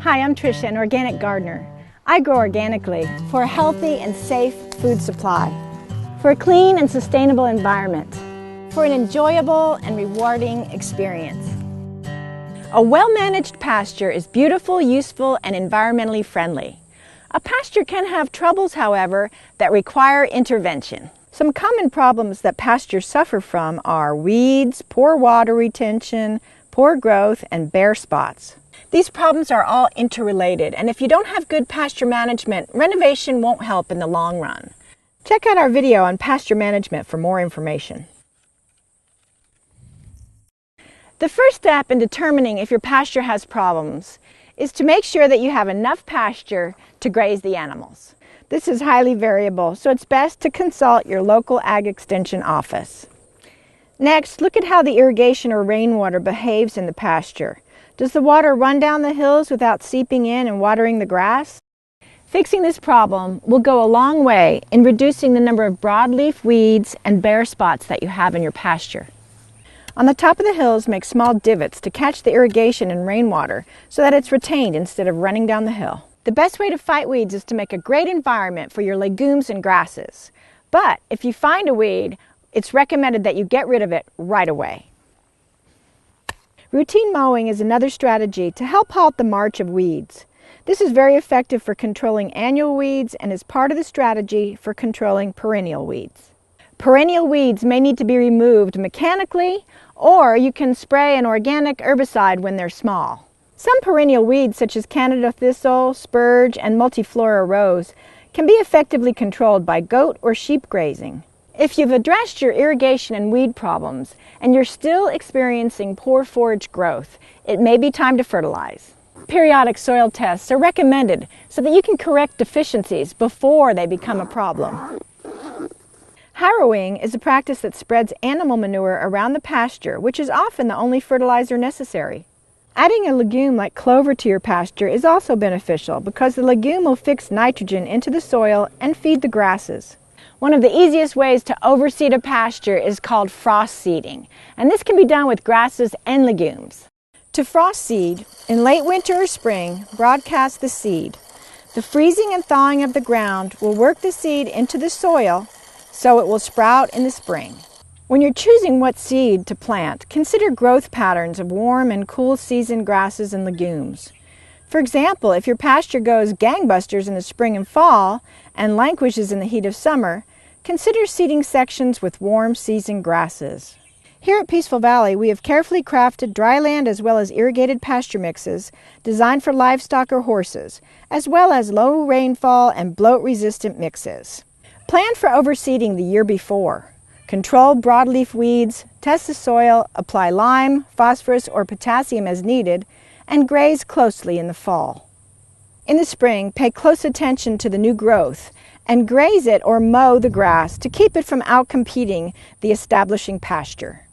Hi, I'm Tricia, an organic gardener. I grow organically for a healthy and safe food supply, for a clean and sustainable environment, for an enjoyable and rewarding experience. A well-managed pasture is beautiful, useful, and environmentally friendly. A pasture can have troubles, however, that require intervention. Some common problems that pastures suffer from are weeds, poor water retention, poor growth, and bare spots. These problems are all interrelated, and if you don't have good pasture management, renovation won't help in the long run. Check out our video on pasture management for more information. The first step in determining if your pasture has problems is to make sure that you have enough pasture to graze the animals. This is highly variable, so it's best to consult your local Ag Extension office. Next, look at how the irrigation or rainwater behaves in the pasture. Does the water run down the hills without seeping in and watering the grass? Fixing this problem will go a long way in reducing the number of broadleaf weeds and bare spots that you have in your pasture. On the top of the hills, make small divots to catch the irrigation and rainwater so that it's retained instead of running down the hill. The best way to fight weeds is to make a great environment for your legumes and grasses. But if you find a weed, it's recommended that you get rid of it right away. Routine mowing is another strategy to help halt the march of weeds. This is very effective for controlling annual weeds and is part of the strategy for controlling perennial weeds. Perennial weeds may need to be removed mechanically, or you can spray an organic herbicide when they're small. Some perennial weeds such as Canada thistle, spurge, and multiflora rose can be effectively controlled by goat or sheep grazing. If you've addressed your irrigation and weed problems and you're still experiencing poor forage growth, it may be time to fertilize. Periodic soil tests are recommended so that you can correct deficiencies before they become a problem. Harrowing is a practice that spreads animal manure around the pasture, which is often the only fertilizer necessary. Adding a legume like clover to your pasture is also beneficial because the legume will fix nitrogen into the soil and feed the grasses. One of the easiest ways to overseed a pasture is called frost seeding, and this can be done with grasses and legumes. To frost seed, in late winter or spring, broadcast the seed. The freezing and thawing of the ground will work the seed into the soil so it will sprout in the spring. When you're choosing what seed to plant, consider growth patterns of warm and cool season grasses and legumes. For example, if your pasture goes gangbusters in the spring and fall and languishes in the heat of summer, consider seeding sections with warm season grasses. Here at Peaceful Valley, we have carefully crafted dry land as well as irrigated pasture mixes designed for livestock or horses, as well as low rainfall and bloat-resistant mixes. Plan for overseeding the year before. Control broadleaf weeds, test the soil, apply lime, phosphorus, or potassium as needed, and graze closely in the fall. In the spring, pay close attention to the new growth and graze it or mow the grass to keep it from outcompeting the establishing pasture.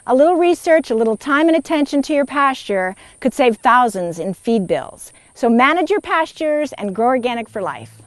A little research, a little time and attention to your pasture could save thousands in feed bills. So manage your pastures and grow organic for life.